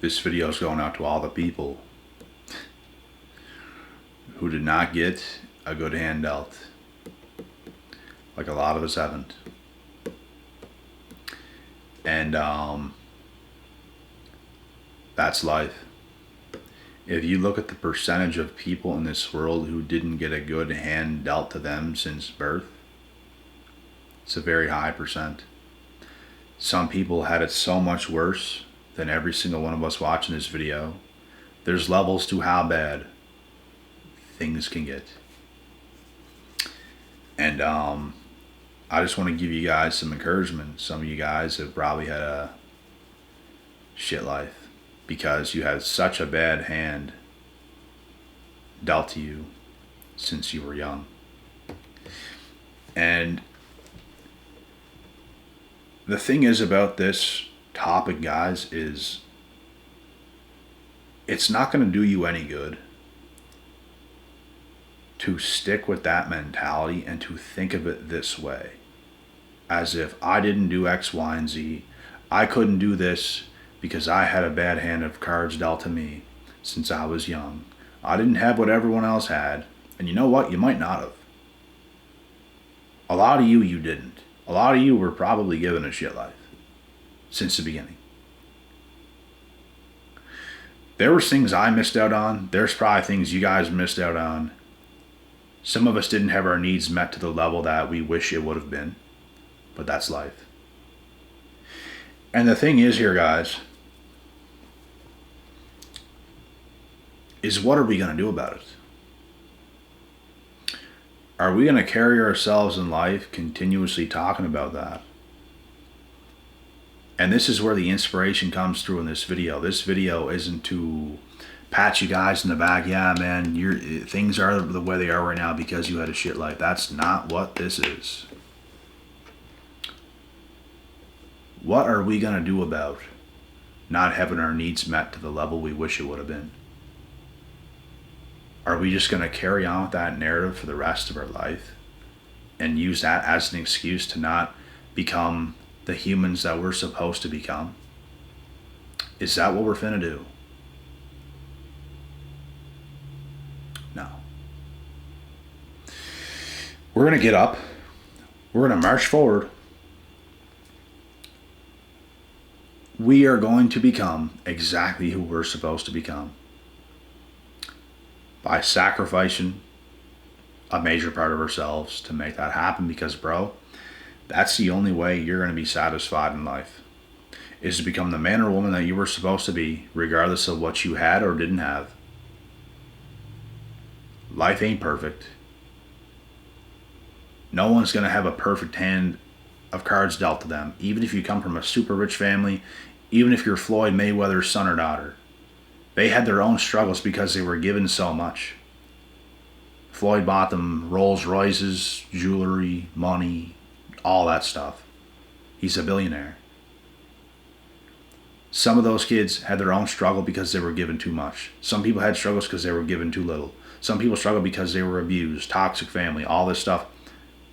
This video is going out to all the people who did not get a good hand dealt, like a lot of us haven't. And that's life. If you look at the percentage of people in this world who didn't get a good hand dealt to them since birth, it's a very high percent. Some people had it so much worse than every single one of us watching this video. There's levels to how bad things can get. And I just want to give you guys some encouragement. Some of you guys have probably had a shit life because you had such a bad hand dealt to you since you were young. And the thing is about this topic, guys, is it's not going to do you any good to stick with that mentality and to think of it this way. As if I didn't do X, Y, and Z. I couldn't do this because I had a bad hand of cards dealt to me since I was young. I didn't have what everyone else had. And you know what? You might not have. A lot of you didn't. A lot of you were probably given a shit life since the beginning. There were things I missed out on. There's probably things you guys missed out on. Some of us didn't have our needs met to the level that we wish it would have been. But that's life. And the thing is here, guys, is what are we going to do about it? Are we going to carry ourselves in life continuously talking about that? And this is where the inspiration comes through in this video. This video isn't to pat you guys in the back. Yeah, man, things are the way they are right now because you had a shit life. That's not what this is. What are we going to do about not having our needs met to the level we wish it would have been? Are we just going to carry on with that narrative for the rest of our life and use that as an excuse to not become the humans that we're supposed to become? Is that what we're finna do? No. We're going to get up. We're going to march forward. We are going to become exactly who we're supposed to become by sacrificing a major part of ourselves to make that happen, because, bro, that's the only way you're going to be satisfied in life, is to become the man or woman that you were supposed to be, regardless of what you had or didn't have. Life ain't perfect. No one's going to have a perfect hand of cards dealt to them, even if you come from a super rich family, even if you're Floyd Mayweather's son or daughter. They had their own struggles because they were given so much. Floyd bought them Rolls Royces, jewelry, money, all that stuff. He's a billionaire. Some of those kids had their own struggle because they were given too much. Some people had struggles because they were given too little. Some people struggled because they were abused, toxic family, all this stuff.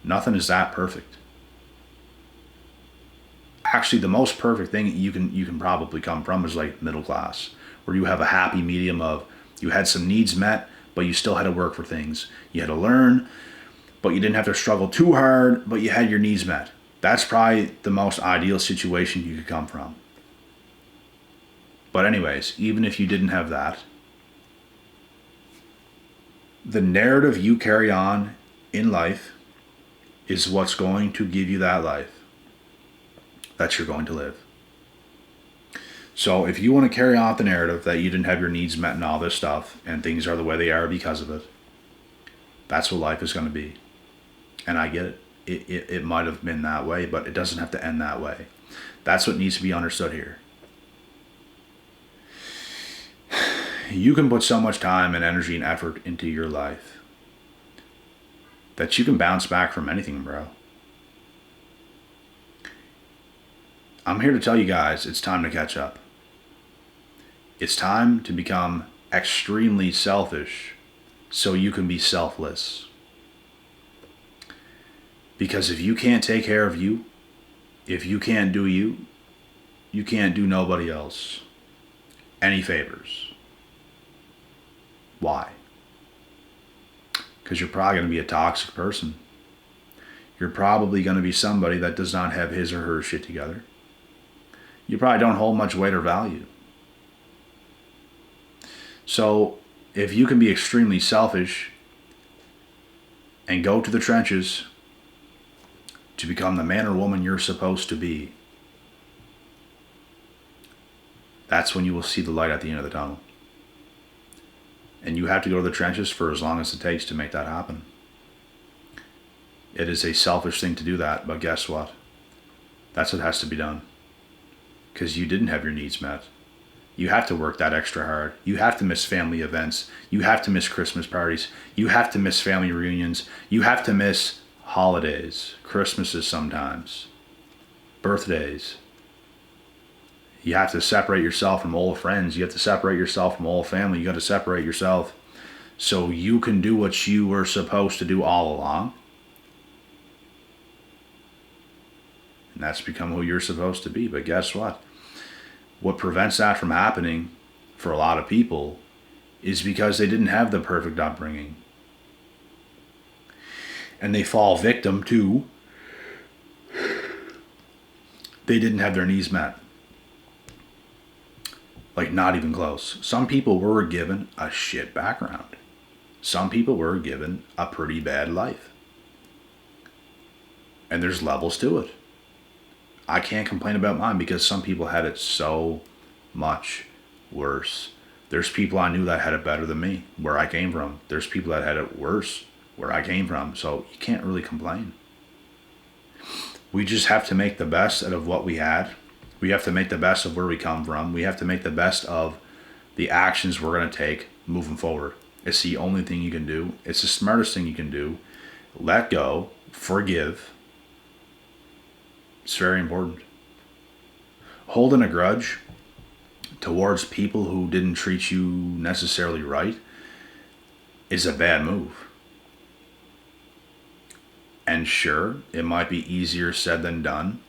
Nothing is that perfect. Actually, the most perfect thing you can probably come from is like middle class, where you have a happy medium of you had some needs met, but you still had to work for things. You had to learn, but you didn't have to struggle too hard, but you had your needs met. That's probably the most ideal situation you could come from. But anyways, even if you didn't have that, the narrative you carry on in life is what's going to give you that life that you're going to live. So if you want to carry on the narrative that you didn't have your needs met and all this stuff, and things are the way they are because of it, that's what life is going to be. And I get it. It might have been that way, but it doesn't have to end that way. That's what needs to be understood here. You can put so much time and energy and effort into your life that you can bounce back from anything, bro. I'm here to tell you guys, it's time to catch up. It's time to become extremely selfish so you can be selfless. Because if you can't take care of you, if you can't do you, you can't do nobody else. any favors. Why? Because you're probably going to be a toxic person. You're probably going to be somebody that does not have his or her shit together. You probably don't hold much weight or value. So if you can be extremely selfish and go to the trenches to become the man or woman you're supposed to be, that's when you will see the light at the end of the tunnel. And you have to go to the trenches for as long as it takes to make that happen. It is a selfish thing to do that, but guess what? That's what has to be done. Because you didn't have your needs met. You have to work that extra hard. You have to miss family events. You have to miss Christmas parties. You have to miss family reunions. You have to miss holidays, Christmases sometimes, birthdays. You have to separate yourself from old friends. You have to separate yourself from old family. You got to separate yourself so you can do what you were supposed to do all along. And that's become who you're supposed to be. But guess what? What prevents that from happening for a lot of people is because they didn't have the perfect upbringing. And they fall victim to they didn't have their needs met. Like, not even close. Some people were given a shit background. Some people were given a pretty bad life. And there's levels to it. I can't complain about mine because some people had it so much worse. There's people I knew that had it better than me, where I came from. There's people that had it worse, where I came from. So you can't really complain. We just have to make the best out of what we had. We have to make the best of where we come from. We have to make the best of the actions we're going to take moving forward. It's the only thing you can do. It's the smartest thing you can do. Let go. Forgive. It's very important. Holding a grudge towards people who didn't treat you necessarily right is a bad move. And sure, it might be easier said than done.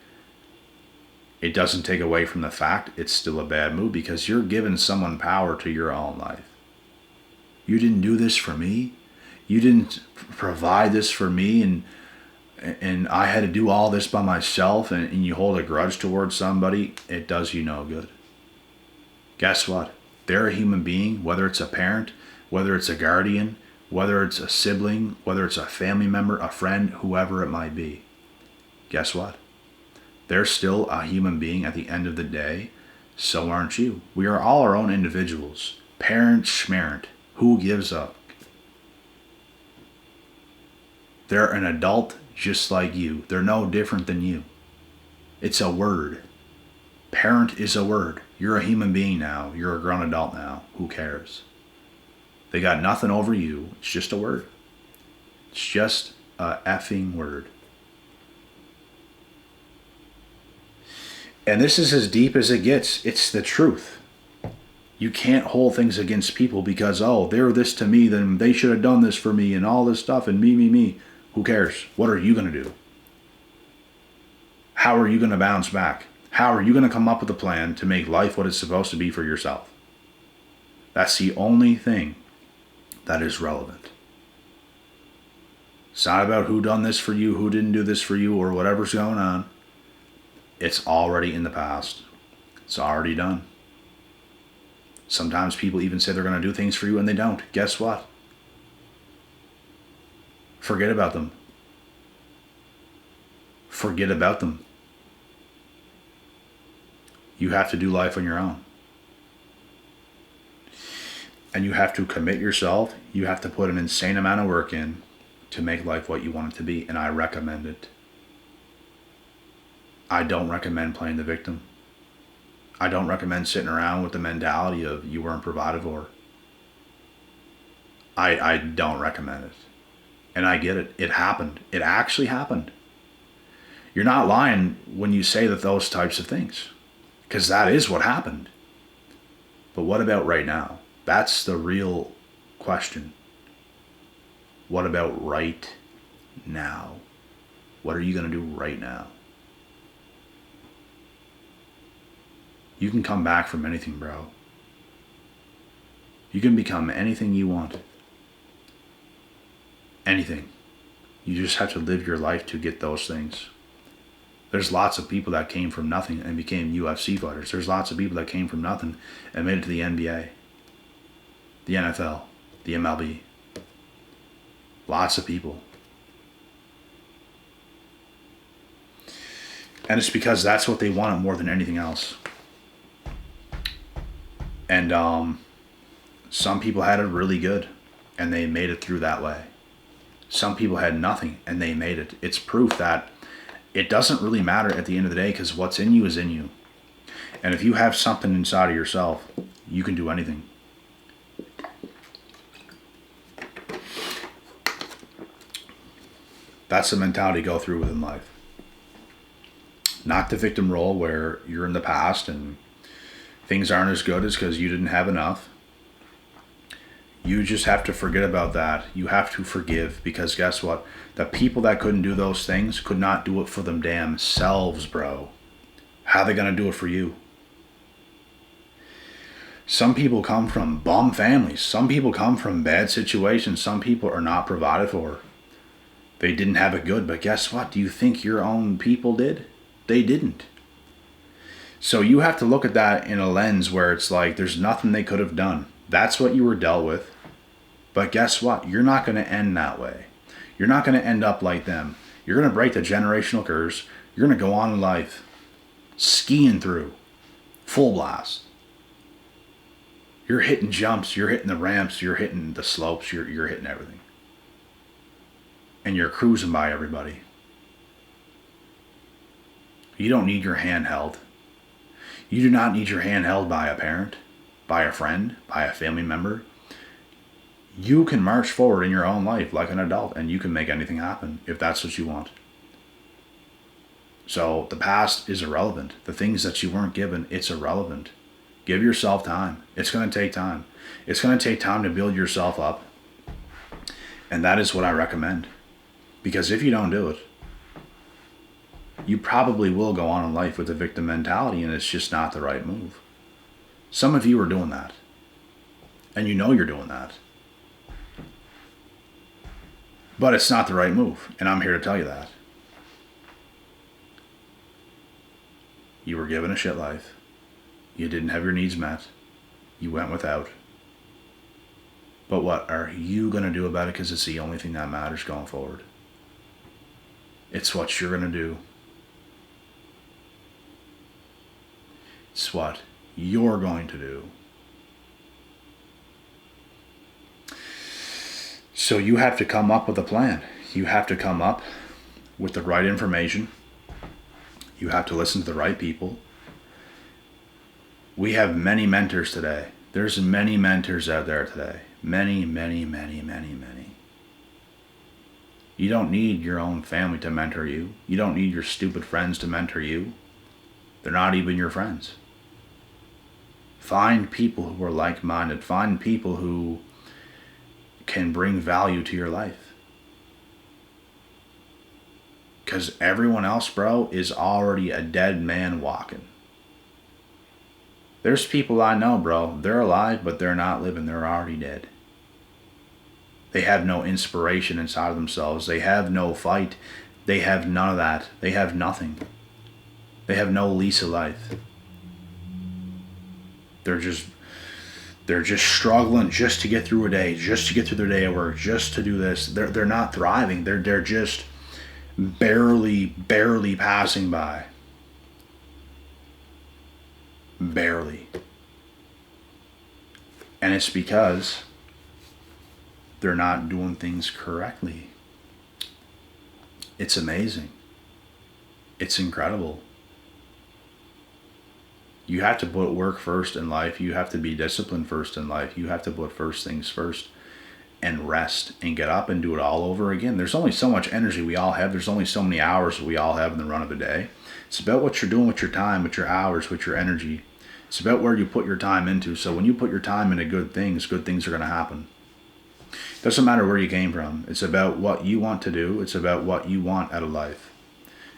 It doesn't take away from the fact it's still a bad move because you're giving someone power to your own life. You didn't do this for me. You didn't provide this for me, and I had to do all this by myself, and you hold a grudge towards somebody. It does you no good. Guess what? They're a human being, whether it's a parent, whether it's a guardian, whether it's a sibling, whether it's a family member, a friend, whoever it might be. Guess what? They're still a human being at the end of the day. So aren't you. We are all our own individuals. Parent, schmarent. Who gives up? They're an adult just like you. They're no different than you. It's a word. Parent is a word. You're a human being now. You're a grown adult now. Who cares? They got nothing over you. It's just a word. It's just a effing word. And this is as deep as it gets. It's the truth. You can't hold things against people because, oh, they're this to me, then they should have done this for me and all this stuff and me. Who cares? What are you going to do? How are you going to bounce back? How are you going to come up with a plan to make life what it's supposed to be for yourself? That's the only thing that is relevant. It's not about who done this for you, who didn't do this for you, or whatever's going on. It's already in the past. It's already done. Sometimes people even say they're going to do things for you and they don't. Guess what? Forget about them. Forget about them. You have to do life on your own. And you have to commit yourself. You have to put an insane amount of work in to make life what you want it to be. And I recommend it. I don't recommend playing the victim. I don't recommend sitting around with the mentality of you weren't provided for. I don't recommend it. And I get it. It happened. It actually happened. You're not lying when you say that those types of things. Because that is what happened. But what about right now? That's the real question. What about right now? What are you going to do right now? You can come back from anything, bro. You can become anything you want. Anything. You just have to live your life to get those things. There's lots of people that came from nothing and became UFC fighters. There's lots of people that came from nothing and made it to the NBA, the NFL, the MLB. Lots of people. And it's because that's what they wanted more than anything else. And some people had it really good and they made it through that way. Some people had nothing and they made it. It's proof that it doesn't really matter at the end of the day, because what's in you is in you. And if you have something inside of yourself, you can do anything. That's the mentality to go through within life. Not the victim role where you're in the past and things aren't as good as because you didn't have enough. You just have to forget about that. You have to forgive, because guess what? The people that couldn't do those things could not do it for them damn selves, bro. How are they going to do it for you? Some people come from bum families. Some people come from bad situations. Some people are not provided for. They didn't have it good, but guess what? Do you think your own people did? They didn't. So you have to look at that in a lens where it's like there's nothing they could have done. That's what you were dealt with. But guess what? You're not going to end that way. You're not going to end up like them. You're going to break the generational curse. You're going to go on in life skiing through full blast. You're hitting jumps. You're hitting the ramps. You're hitting the slopes. You're hitting everything. And you're cruising by everybody. You don't need your hand held. You do not need your hand held by a parent, by a friend, by a family member. You can march forward in your own life like an adult, and you can make anything happen if that's what you want. So the past is irrelevant. The things that you weren't given, it's irrelevant. Give yourself time. It's going to take time. It's going to take time to build yourself up. And that is what I recommend. Because if you don't do it, you probably will go on in life with a victim mentality, and it's just not the right move. Some of you are doing that. And you know you're doing that. But it's not the right move, and I'm here to tell you that. You were given a shit life. You didn't have your needs met. You went without. But what are you going to do about it? Because it's the only thing that matters going forward. It's what you're going to do. It's what you're going to do. So you have to come up with a plan. You have to come up with the right information. You have to listen to the right people. We have many mentors today. There's many mentors out there today. Many, many, many, many, many. You don't need your own family to mentor you. You don't need your stupid friends to mentor you. They're not even your friends. Find people who are like-minded. Find people who can bring value to your life. Because everyone else, bro, is already a dead man walking. There's people I know, bro, they're alive, but they're not living. They're already dead. They have no inspiration inside of themselves. They have no fight. They have none of that. They have nothing. They have no lease of life. They're just struggling just to get through a day, just to get through their day at work, just to do this. They're not thriving. They're just barely passing by. Barely. And it's because they're not doing things correctly. It's amazing. It's incredible. You have to put work first in life. You have to be disciplined first in life. You have to put first things first and rest and get up and do it all over again. There's only so much energy we all have. There's only so many hours we all have in the run of a day. It's about what you're doing with your time, with your hours, with your energy. It's about where you put your time into. So when you put your time into good things are going to happen. It doesn't matter where you came from. It's about what you want to do. It's about what you want out of life.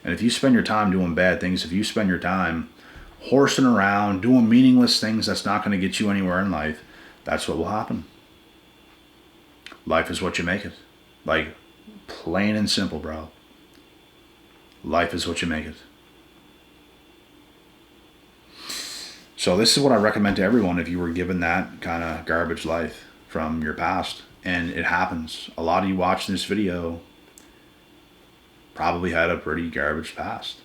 And if you spend your time doing bad things, if you spend your time horsing around, doing meaningless things that's not going to get you anywhere in life, That's what will happen. Life is what you make it. Like, plain and simple, bro. Life is what you make it. So this is what I recommend to everyone if you were given that kind of garbage life from your past. And it happens. A lot of you watching this video probably had a pretty garbage past.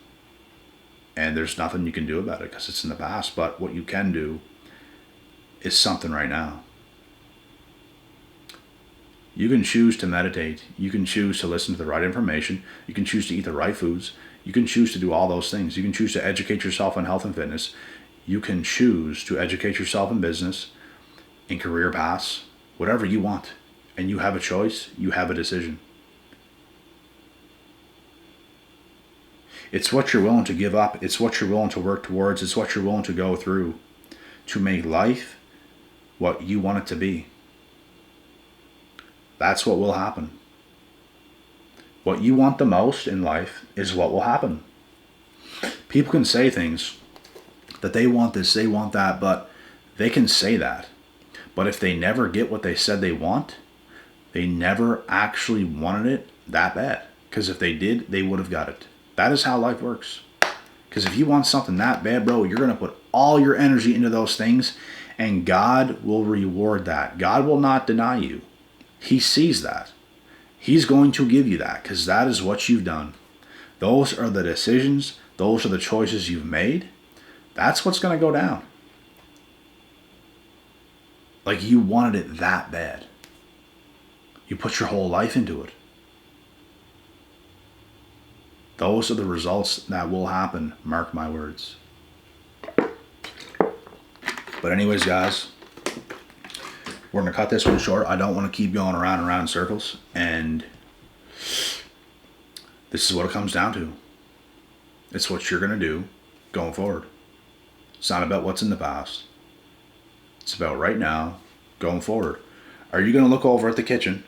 And there's nothing you can do about it because it's in the past. But what you can do is something right now. You can choose to meditate. You can choose to listen to the right information. You can choose to eat the right foods. You can choose to do all those things. You can choose to educate yourself on health and fitness. You can choose to educate yourself in business, in career paths, whatever you want. And you have a choice. You have a decision. It's what you're willing to give up. It's what you're willing to work towards. It's what you're willing to go through to make life what you want it to be. That's what will happen. What you want the most in life is what will happen. People can say things that they want this, they want that, but they can say that. But if they never get what they said they want, they never actually wanted it that bad. Because if they did, they would have got it. That is how life works. Because if you want something that bad, bro, you're going to put all your energy into those things, and God will reward that. God will not deny you. He sees that. He's going to give you that because that is what you've done. Those are the decisions. Those are the choices you've made. That's what's going to go down. Like you wanted it that bad. You put your whole life into it. Those are the results that will happen. Mark my words. But anyways, guys, we're going to cut this one short. I don't want to keep going around and around in circles. And this is what it comes down to. It's what you're going to do going forward. It's not about what's in the past. It's about right now, going forward. Are you going to look over at the kitchen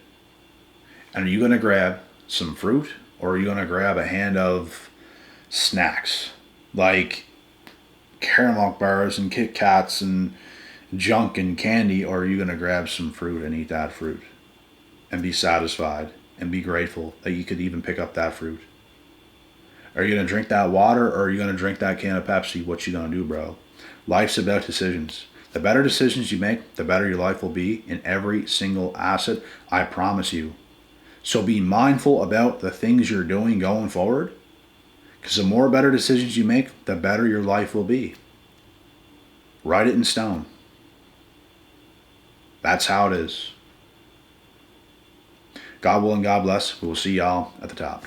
and are you going to grab some fruit, or are you going to grab a hand of snacks like caramel bars and Kit Kats and junk and candy, or are you going to grab some fruit and eat that fruit and be satisfied and be grateful that you could even pick up that fruit? Are you going to drink that water, or are you going to drink that can of Pepsi? What you going to do, bro? Life's about decisions. The better decisions you make, the better your life will be in every single asset. I promise you. So be mindful about the things you're doing going forward, because the more better decisions you make, the better your life will be. Write it in stone. That's how it is. God willing, God bless. We will see y'all at the top.